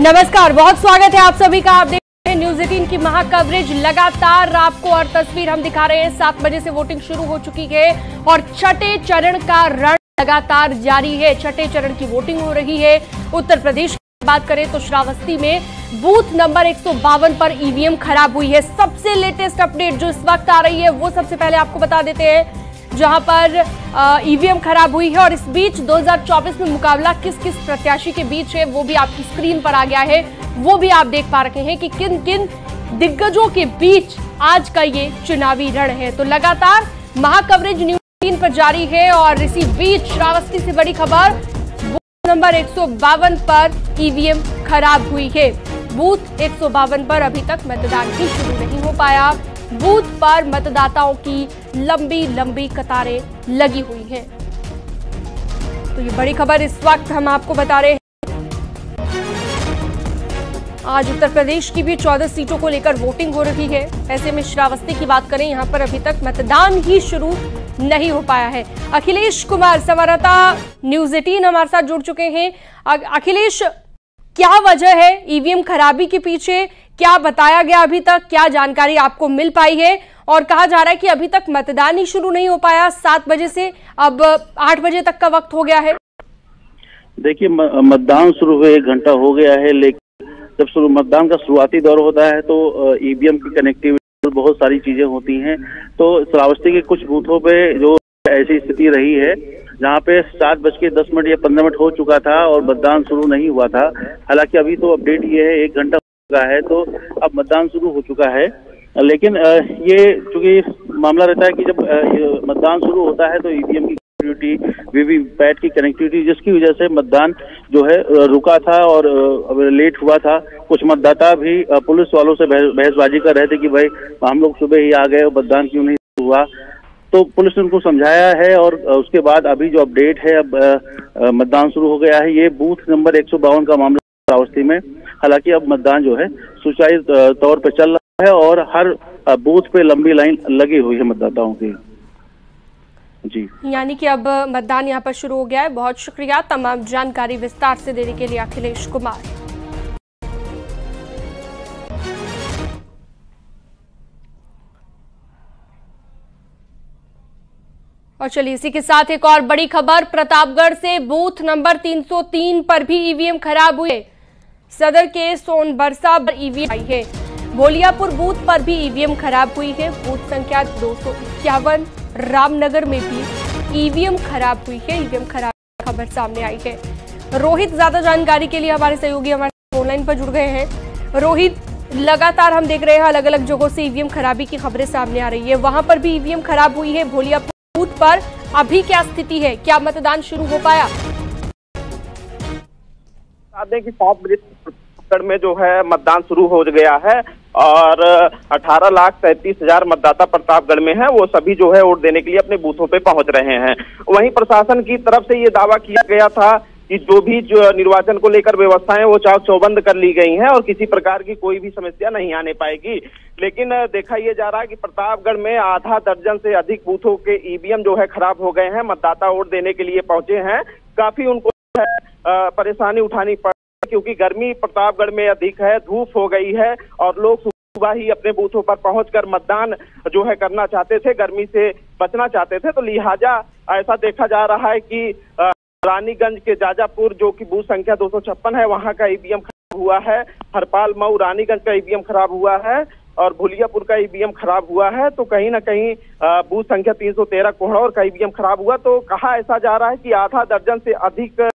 नमस्कार, बहुत स्वागत है आप सभी का। आप देख रहे हैं न्यूज़ 18 की महा कवरेज। लगातार आपको और तस्वीर हम दिखा रहे हैं। 7 बजे से वोटिंग शुरू हो चुकी है और छठे चरण का रण लगातार जारी है। छठे चरण की वोटिंग हो रही है। उत्तर प्रदेश की बात करें तो श्रावस्ती में बूथ नंबर 152 पर ईवीएम खराब हुई है। सबसे लेटेस्ट अपडेट जो इस वक्त आ रही है वो सबसे पहले आपको बता देते हैं, जहां पर ईवीएम खराब हुई है। और इस बीच 2024 में मुकाबला किस किस प्रत्याशी के बीच है वो भी आपकी स्क्रीन पर आ गया है। वो भी आप देख पा रहे हैं कि किन किन दिग्गजों के बीच आज का ये चुनावी रण है। तो लगातार महा कवरेज न्यूज़ 18 पर जारी है और इसी बीच श्रावस्ती से बड़ी खबर, बूथ नंबर 152 पर ईवीएम खराब हुई है। बूथ 152 पर अभी तक मतदान ही शुरू नहीं हो पाया। बूथ पर मतदाताओं की लंबी लंबी कतारें लगी हुई हैं। तो ये बड़ी खबर इस वक्त हम आपको बता रहे हैं। आज उत्तर प्रदेश की भी 14 सीटों को लेकर वोटिंग हो रही है। ऐसे में श्रावस्ती की बात करें, यहां पर अभी तक मतदान ही शुरू नहीं हो पाया है। अखिलेश कुमार संवाददाता न्यूज़ 18 हमारे साथ जुड़ चुके हैं। अखिलेश, क्या वजह है ईवीएम खराबी के पीछे? क्या बताया गया अभी तक? क्या जानकारी आपको मिल पाई है? और कहा जा रहा है कि अभी तक मतदान ही शुरू नहीं हो पाया। 7 बजे से अब 8 बजे तक का वक्त हो गया है। देखिए, मतदान शुरू हुए 1 घंटा हो गया है, लेकिन जब मतदान का शुरुआती दौर होता है तो ईवीएम की कनेक्टिविटी बहुत सारी चीजें होती हैं। तो श्रावस्ती के कुछ बूथों पे जो ऐसी स्थिति रही है जहाँ पे 7:10 या 15 हो चुका था और मतदान शुरू नहीं हुआ था। हालांकि अभी तो अपडेट ये है 1 घंटा हो चुका है तो अब मतदान शुरू हो चुका है। लेकिन ये चूंकि मामला रहता है कि जब मतदान शुरू होता है तो ईवीएम की कनेक्टिविटी, वीवीपैट की कनेक्टिविटी, जिसकी वजह से मतदान जो है रुका था और लेट हुआ था। कुछ मतदाता भी पुलिस वालों से बहसबाजी कर रहे थे कि भाई हम लोग सुबह ही आ गए, मतदान क्यों नहीं हुआ। तो पुलिस ने उनको समझाया है और उसके बाद अभी जो अपडेट है, अब मतदान शुरू हो गया है। ये बूथ नंबर 152 का मामला श्रावस्ती में। हालांकि अब मतदान जो है सुचारू तौर पर चल रहा है और हर बूथ पे लंबी लाइन लगी हुई है मतदाताओं की। जी, यानी कि अब मतदान यहाँ पर शुरू हो गया है। बहुत शुक्रिया तमाम जानकारी विस्तार से देने के लिए अखिलेश कुमार। और चलिए इसी के साथ एक और बड़ी खबर, प्रतापगढ़ से बूथ नंबर 303 पर भी ईवीएम खराब हुए। सदर के सोनबरसा पर ईवीएम आई है। भोलियापुर बूथ पर भी ईवीएम खराब हुई है। बूथ संख्या 251 रामनगर में भी ईवीएम खराब हुई है। ईवीएम खराब खबर सामने आई है। रोहित ज्यादा जानकारी के लिए हमारे सहयोगी हमारे ऑनलाइन पर जुड़ गए हैं। रोहित, लगातार हम देख रहे हैं अलग अलग जगहों से ईवीएम खराबी की खबरें सामने आ रही है। वहां पर भी ईवीएम खराब हुई है। भोलियापुर बूथ पर अभी क्या स्थिति है? क्या मतदान शुरू हो पाया? कि 7 बजे में जो है मतदान शुरू हो गया है और 18,37,000 मतदाता प्रतापगढ़ में है। वो सभी जो है वोट देने के लिए अपने बूथों पे पहुंच रहे हैं। वहीं प्रशासन की तरफ से ये दावा किया गया था कि जो भी निर्वाचन को लेकर व्यवस्थाएं वो चाक चौबंद कर ली गई हैं और किसी प्रकार की कोई भी समस्या नहीं आने पाएगी। लेकिन देखा यह जा रहा है कि प्रतापगढ़ में आधा दर्जन से अधिक बूथों के ईवीएम जो है खराब हो गए हैं। मतदाता वोट देने के लिए पहुंचे हैं, काफी उनको परेशानी उठानी पड़, क्योंकि गर्मी प्रतापगढ़ में अधिक है, धूप हो गई है और लोग सुबह ही अपने बूथों पर पहुंचकर मतदान जो है करना चाहते थे, गर्मी से बचना चाहते थे। तो लिहाजा ऐसा देखा जा रहा है कि रानीगंज के जाजापुर जो कि बूथ संख्या 256 है, वहां का ईवीएम खराब हुआ है। हरपाल मऊ रानीगंज का ईवीएम खराब हुआ है और भोलियापुर का ईवीएम खराब हुआ है। तो कहीं ना कहीं बूथ संख्या 313 कोहड़ौर का ईवीएम खराब हुआ। तो कहा ऐसा जा रहा है कि आधा दर्जन से अधिक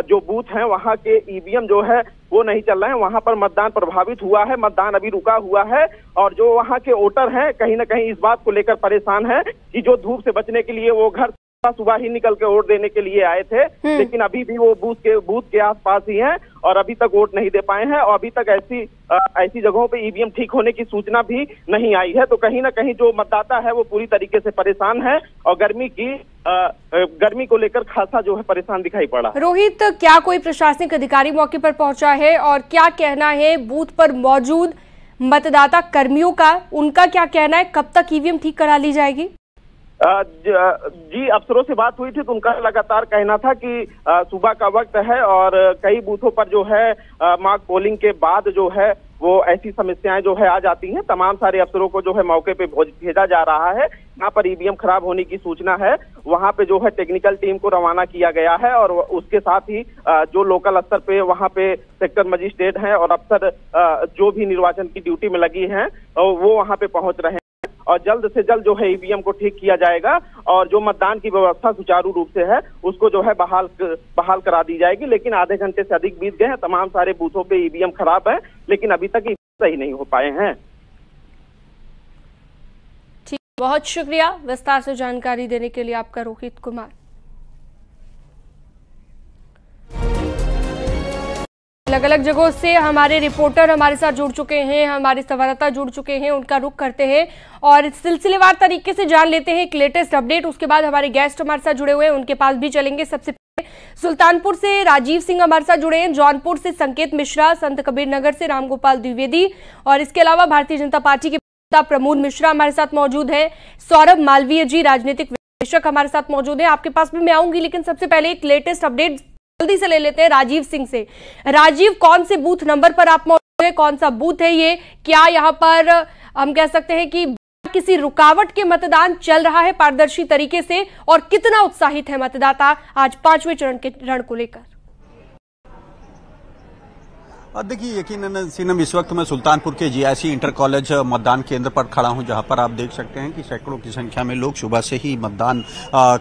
जो बूथ हैं वहां के ईवीएम जो है वो नहीं चल रहे हैं। वहां पर मतदान प्रभावित हुआ है, मतदान अभी रुका हुआ है और जो वहां के वोटर हैं कहीं ना कहीं इस बात को लेकर परेशान है कि जो धूप से बचने के लिए वो घर सुबह ही निकल के वोट देने के लिए आए थे, लेकिन अभी भी वो बूथ के आसपास ही हैं और अभी तक वोट नहीं दे पाए हैं और अभी तक ऐसी जगहों पे ईवीएम ठीक होने की सूचना भी नहीं आई है। तो कहीं ना कहीं जो मतदाता है वो पूरी तरीके से परेशान है और गर्मी को लेकर खासा जो है परेशान दिखाई पड़ा। रोहित, क्या कोई प्रशासनिक अधिकारी मौके पर पहुंचा है और क्या कहना है बूथ पर मौजूद मतदाता कर्मियों का? उनका क्या कहना है? कब तक ईवीएम ठीक करा ली जाएगी? जी, अफसरों से बात हुई थी तो उनका लगातार कहना था कि सुबह का वक्त है और कई बूथों पर जो है मॉक पोलिंग के बाद जो है वो ऐसी समस्याएं जो है आ जाती हैं। तमाम सारे अफसरों को जो है मौके पे भेजा जा रहा है। यहाँ पर ईवीएम खराब होने की सूचना है, वहाँ पे जो है टेक्निकल टीम को रवाना किया गया है और उसके साथ ही जो लोकल स्तर पे वहाँ पे सेक्टर मजिस्ट्रेट हैं और अफसर जो भी निर्वाचन की ड्यूटी में लगी हैं वो वहाँ पे पहुंच रहे हैं और जल्द से जल्द जो है ईवीएम को ठीक किया जाएगा और जो मतदान की व्यवस्था सुचारू रूप से है उसको जो है बहाल करा दी जाएगी। लेकिन आधे घंटे से अधिक बीत गए हैं, तमाम सारे बूथों पे ईवीएम खराब है लेकिन अभी तक सही नहीं हो पाए हैं। ठीक, बहुत शुक्रिया विस्तार से जानकारी देने के लिए आपका रोहित कुमार। अलग अलग जगहों से हमारे रिपोर्टर हमारे साथ जुड़ चुके हैं, हमारे संवाददाता जुड़ चुके हैं, उनका रुख करते हैं और सिलसिलेवार तरीके से जान लेते हैं एक लेटेस्ट अपडेट। उसके बाद हमारे गेस्ट हमारे साथ जुड़े हुए हैं, उनके पास भी चलेंगे। सबसे पहले सुल्तानपुर से राजीव सिंह हमारे साथ जुड़े हैं, जौनपुर से संकेत मिश्रा, संत कबीर नगर से रामगोपाल द्विवेदी और इसके अलावा भारतीय जनता पार्टी के प्रमोद मिश्रा हमारे साथ मौजूद है। सौरभ मालवीय जी राजनीतिक विश्लेषक हमारे साथ मौजूद है। आपके पास भी मैं आऊंगी, लेकिन सबसे पहले एक लेटेस्ट अपडेट जल्दी से ले लेते हैं राजीव सिंह से। राजीव, कौन से बूथ नंबर पर आप मौजूद हैं, कौन सा बूथ है ये? क्या यहाँ पर हम कह सकते हैं कि किसी रुकावट के मतदान चल रहा है पारदर्शी तरीके से और कितना उत्साहित है मतदाता आज 5वें चरण के रण को लेकर? देखिए, यकीनन सीनम इस वक्त मैं सुल्तानपुर के जीआईसी इंटर कॉलेज मतदान केंद्र पर खड़ा हूं, जहां पर आप देख सकते हैं कि सैकड़ों की संख्या में लोग सुबह से ही मतदान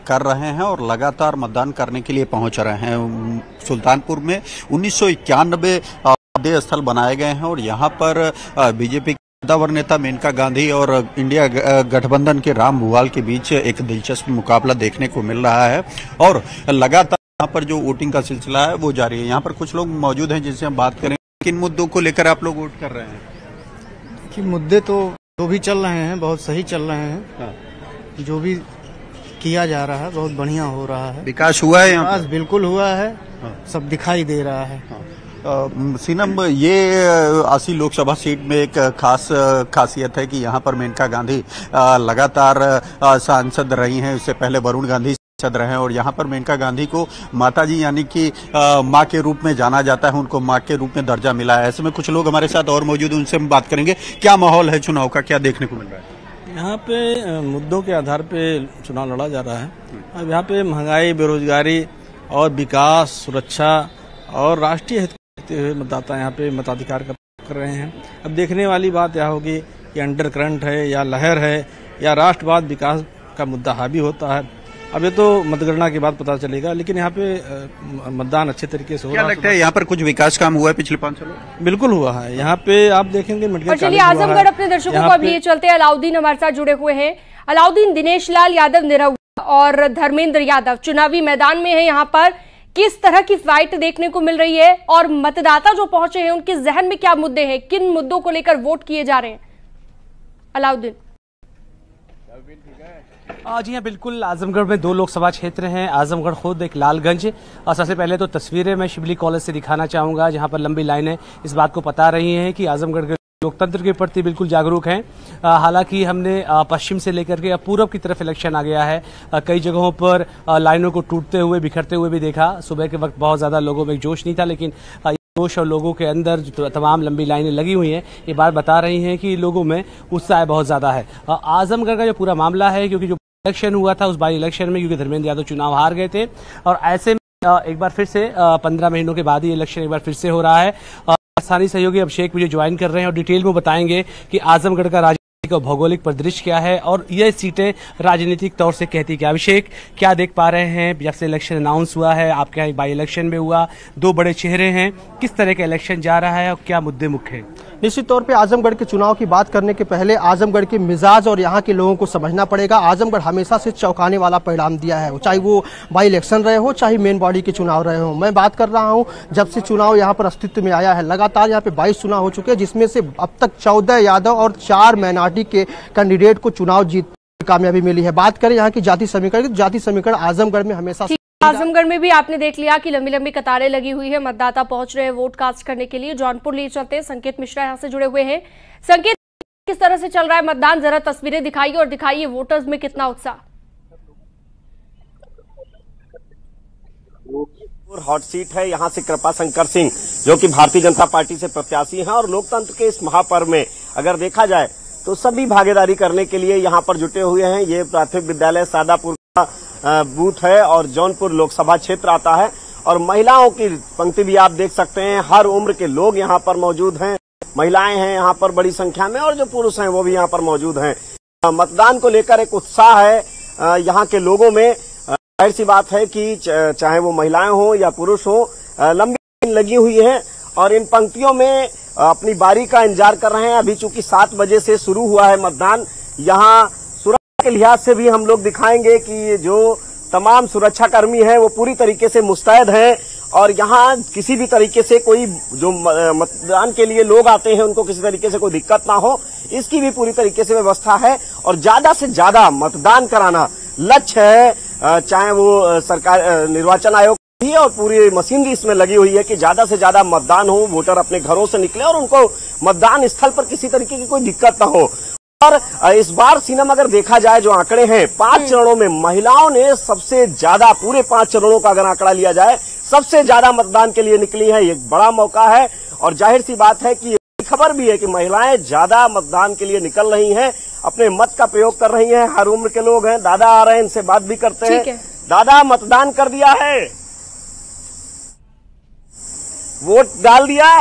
कर रहे हैं और लगातार मतदान करने के लिए पहुंच रहे हैं। सुल्तानपुर में 1991 मतदेय स्थल बनाए गए हैं और यहां पर बीजेपी कद्दावर नेता मेनका गांधी और इंडिया गठबंधन के राम भुवाल के बीच एक दिलचस्प मुकाबला देखने को मिल रहा है और लगातार यहाँ पर जो वोटिंग का सिलसिला है वो जारी है। यहाँ पर कुछ लोग मौजूद हैं जिनसे हम बात करें। किन मुद्दों को लेकर आप लोग वोट कर रहे हैं? कि मुद्दे तो जो भी चल रहे हैं बहुत सही चल रहे हैं। हाँ। जो भी किया जा रहा है बहुत बढ़िया हो रहा है। विकास हुआ है? विकास बिल्कुल हुआ है। हाँ। सब दिखाई दे रहा है। हाँ। सीनम, ये 80 लोकसभा सीट में एक खास खासियत है कि यहाँ पर मेनका गांधी लगातार सांसद रही हैं। इससे पहले वरुण गांधी सांसद रहे हैं और यहाँ पर मेनका गांधी को माताजी यानी कि माँ के रूप में जाना जाता है, उनको माँ के रूप में दर्जा मिला है। ऐसे में कुछ लोग हमारे साथ और मौजूद हैं, उनसे हम बात करेंगे। क्या माहौल है चुनाव का, क्या देखने को मिल रहा है? यहाँ पे मुद्दों के आधार पे चुनाव लड़ा जा रहा है। अब यहाँ पे महंगाई, बेरोजगारी और विकास, सुरक्षा और राष्ट्रीय हित देखते हुए मतदाता यहाँ पे मताधिकार कर रहे हैं। अब देखने वाली बात यह होगी कि अंडर करंट है या लहर है या राष्ट्रवाद विकास का मुद्दा हावी होता है। अब ये तो मतगणना के बाद पता चलेगा, लेकिन यहाँ पे मतदान अच्छे तरीके से हो रहा है। क्या लगता है यहाँ पर कुछ विकास काम हुआ है पिछले 5 सालों? बिल्कुल हुआ है। यहाँ पे आप देखेंगे। और चलिए आजमगढ़ अपने दर्शकों को अभी ये चलते हैं। अलाउद्दीन हमारे साथ जुड़े हुए हैं। अलाउद्दीन, दिनेश लाल यादव निरहुआ और धर्मेंद्र यादव चुनावी मैदान में है। यहाँ पर किस तरह की फाइट देखने को मिल रही है और मतदाता जो पहुंचे हैं उनके जहन में क्या मुद्दे हैं, किन मुद्दों को लेकर वोट किए जा रहे हैं? अलाउद्दीन जी हाँ, बिल्कुल। आजमगढ़ में 2 लोकसभा क्षेत्र हैं, आजमगढ़ खुद, एक लालगंज। और सबसे पहले तो तस्वीरें मैं शिवली कॉलेज से दिखाना चाहूंगा, जहां पर लंबी लाइनें इस बात को बता रही हैं कि आजमगढ़ के लोकतंत्र के प्रति बिल्कुल जागरूक हैं। हालांकि हमने पश्चिम से लेकर के अब पूर्व की तरफ इलेक्शन आ गया है। कई जगहों पर लाइनों को टूटते हुए, बिखरते हुए भी देखा। सुबह के वक्त बहुत ज्यादा लोगों में जोश नहीं था, लेकिन जोश और लोगों के अंदर जो तमाम लंबी लाइनें लगी हुई हैं, ये बात बता रही हैं कि लोगों में उत्साह बहुत ज्यादा है। आजमगढ़ का जो पूरा मामला है, क्योंकि जो इलेक्शन हुआ था उस बाई इलेक्शन में, क्योंकि धर्मेंद्र यादव चुनाव हार गए थे और ऐसे में एक बार फिर से 15 महीनों के बाद ही इलेक्शन एक बार फिर से हो रहा है। स्थानीय सहयोगी अभिषेक मुझे ज्वाइन कर रहे हैं और डिटेल में बताएंगे कि आजमगढ़ का राजनीतिक और भौगोलिक परिदृश्य क्या है और ये सीटें राजनीतिक तौर से कहती क्या। अभिषेक, क्या देख पा रहे हैं जब से इलेक्शन अनाउंस हुआ है? आपके यहाँ बाई इलेक्शन में हुआ, 2 बड़े चेहरे हैं, किस तरह का इलेक्शन जा रहा है और क्या मुद्दे मुख्य हैं? निश्चित तौर पे आजमगढ़ के चुनाव की बात करने के पहले आजमगढ़ के मिजाज और यहाँ के लोगों को समझना पड़ेगा। आजमगढ़ हमेशा से चौंकाने वाला परिणाम दिया है, चाहे वो बाई इलेक्शन रहे हो, चाहे मेन बॉडी के चुनाव रहे हो। मैं बात कर रहा हूँ जब से चुनाव यहाँ पर अस्तित्व में आया है, लगातार यहाँ पे 22 चुनाव हो चुके हैं, जिसमें से अब तक 14 यादव और 4 माइनॉरिटी के कैंडिडेट को चुनाव जीत कामयाबी मिली है। बात करें यहाँ की जाति समीकरण, जाति समीकरण आजमगढ़ में हमेशा आजमगढ़ में भी आपने देख लिया कि लंबी लंबी कतारें लगी हुई है, मतदाता पहुंच रहे हैं वोट कास्ट करने के लिए। जौनपुर लिए चलते हैं, संकेत मिश्रा यहाँ से जुड़े हुए हैं। संकेत, किस तरह से चल रहा है मतदान? जरा तस्वीरें दिखाइए और दिखाइए वोटर्स में कितना उत्साह। हॉट सीट है। यहाँ से कृपा शंकर सिंह जो कि भारतीय जनता पार्टी से प्रत्याशी हैं और लोकतंत्र के इस महापर्व में अगर देखा जाए तो सभी भागीदारी करने के लिए यहाँ पर जुटे हुए हैं। ये प्राथमिक विद्यालय सादापुर का बूथ है और जौनपुर लोकसभा क्षेत्र आता है और महिलाओं की पंक्ति भी आप देख सकते हैं। हर उम्र के लोग यहाँ पर मौजूद हैं, महिलाएं हैं यहाँ पर बड़ी संख्या में और जो पुरुष हैं वो भी यहाँ पर मौजूद हैं। मतदान को लेकर एक उत्साह है यहाँ के लोगों में। जाहिर सी बात है कि चाहे वो महिलाएं हो या पुरुष हो, लंबी लाइन लगी हुई है और इन पंक्तियों में अपनी बारी का इंतजार कर रहे हैं। अभी चूंकि 7 बजे से शुरू हुआ है मतदान, यहाँ सुरक्षा के लिहाज से भी हम लोग दिखाएंगे कि जो तमाम सुरक्षाकर्मी हैं वो पूरी तरीके से मुस्तैद हैं और यहाँ किसी भी तरीके से कोई जो मतदान के लिए लोग आते हैं उनको किसी तरीके से कोई दिक्कत ना हो, इसकी भी पूरी तरीके से व्यवस्था है। और ज्यादा से ज्यादा मतदान कराना लक्ष्य है, चाहे वो सरकार निर्वाचन आयोग की और पूरी मशीनरी इसमें लगी हुई है कि ज्यादा से ज्यादा मतदान हो, वोटर अपने घरों से निकले और उनको मतदान स्थल पर किसी तरीके की कोई दिक्कत ना हो। और इस बार सिनेमा अगर देखा जाए जो आंकड़े हैं 5 चरणों में महिलाओं ने सबसे ज्यादा, पूरे 5 चरणों का अगर आंकड़ा लिया जाए सबसे ज्यादा मतदान के लिए निकली है। ये एक बड़ा मौका है और जाहिर सी बात है कि ये खबर भी है कि महिलाएं ज्यादा मतदान के लिए निकल रही हैं, अपने मत का प्रयोग कर रही हैं। हर उम्र के लोग हैं, दादा आ रहे हैं, इनसे बात भी करते हैं। दादा, मतदान कर दिया है? वोट डाल दिया?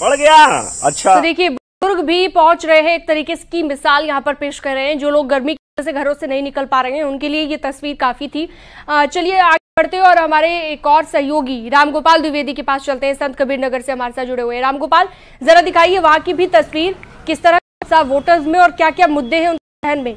पड़ गया? अच्छा। तो देखिए बुजुर्ग भी पहुंच रहे हैं, एक तरीके की मिसाल यहाँ पर पेश कर रहे हैं। जो लोग गर्मी की वजह से घरों से नहीं निकल पा रहे हैं उनके लिए ये तस्वीर काफी थी। चलिए आगे बढ़ते हैं और हमारे एक और सहयोगी रामगोपाल द्विवेदी के पास चलते हैं। संत कबीर नगर से हमारे साथ जुड़े हुए हैं। रामगोपाल, जरा दिखाइए वहां की भी तस्वीर, किस तरह का वोटर्स में और क्या क्या मुद्दे हैं उनके ध्यान में।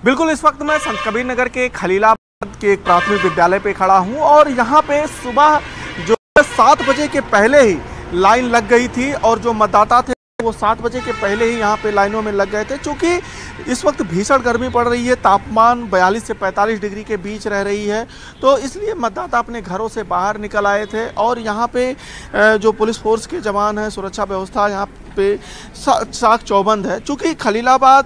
बिल्कुल, इस वक्त मैं संत कबीर नगर के खलीलाबाद के एक प्राथमिक विद्यालय पे खड़ा हूं और यहाँ पे सुबह जो 7 बजे के पहले ही लाइन लग गई थी और जो मतदाता थे वो 7 बजे के पहले ही यहाँ पे लाइनों में लग गए थे। चूँकि इस वक्त भीषण गर्मी पड़ रही है, तापमान 42 से 45 डिग्री के बीच रह रही है, तो इसलिए मतदाता अपने घरों से बाहर निकल आए थे और यहाँ पे जो पुलिस फोर्स के जवान हैं, सुरक्षा व्यवस्था यहाँ पे चाक चौबंद है। चूँकि खलीलाबाद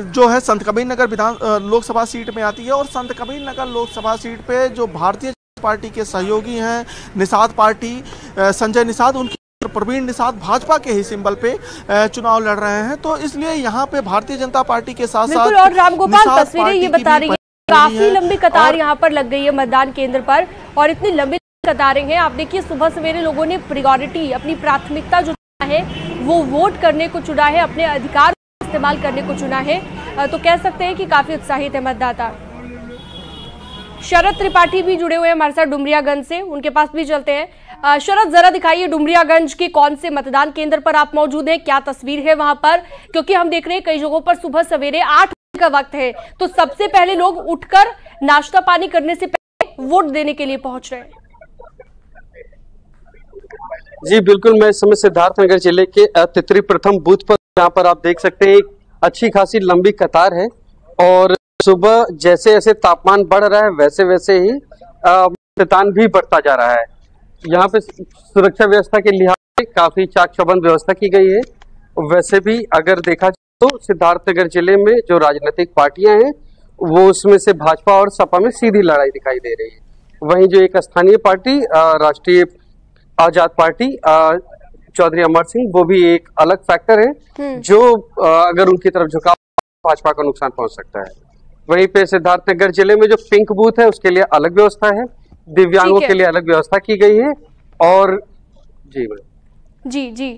जो है संत कबीर नगर लोकसभा सीट में आती है और संत कबीर नगर लोकसभा सीट पे जो भारतीय पार्टी के सहयोगी हैं निषाद पार्टी, संजय निषाद, उनकी प्रवीण निषाद भाजपा के ही सिंबल पे चुनाव लड़ रहे हैं, तो इसलिए यहाँ पे भारतीय जनता पार्टी के साथ साथ और रामगोपाल तस्वीरें ये बता रही है काफी लंबी कतार यहाँ पर लग गई है मतदान केंद्र पर और इतनी लंबी कतारें हैं। आप देखिए सुबह सवेरे लोगों ने प्रायोरिटी, अपनी प्राथमिकता जो है वो वोट करने को चुना है, अपने अधिकार इस्तेमाल करने को चुना है। तो कह सकते हैं कि काफी उत्साहित है मतदाता। शरद त्रिपाठी भी जुड़े हुए हैं हमारे साथ डुमरियागंज से, उनके पास भी चलते हैं। शरद, जरा दिखाइए डुमरियागंज के कौन से मतदान केंद्र पर आप मौजूद हैं, क्या तस्वीर है वहां पर, क्योंकि हम देख रहे हैं कई जगहों पर सुबह सवेरे 8 बजे का वक्त है, तो सबसे पहले लोग उठकर नाश्ता पानी करने से पहले वोट देने के लिए पहुंच रहे हैं। जी बिल्कुल, मैं इस समय सिद्धार्थनगर जिले के तितरी प्रथम बूथ पर, यहाँ पर आप देख सकते हैं एक अच्छी खासी लंबी कतार है और सुबह जैसे जैसे तापमान बढ़ रहा है वैसे वैसे ही मतदान भी बढ़ता जा रहा है। यहाँ पे सुरक्षा व्यवस्था के लिहाज से काफी चाक चौबंद व्यवस्था की गई है। वैसे भी अगर देखा जाए तो सिद्धार्थनगर जिले में जो राजनीतिक पार्टियां हैं वो उसमें से भाजपा और सपा में सीधी लड़ाई दिखाई दे रही है। वहीं जो एक स्थानीय पार्टी राष्ट्रीय आजाद पार्टी चौधरी अमर सिंह, वो भी एक अलग फैक्टर है जो अगर उनकी तरफ झुकाव भाजपा को नुकसान पहुंच सकता है। वहीं पे सिद्धार्थनगर जिले में जो पिंक बूथ है उसके लिए अलग व्यवस्था है, दिव्यांगों के लिए अलग व्यवस्था की गई है और जी।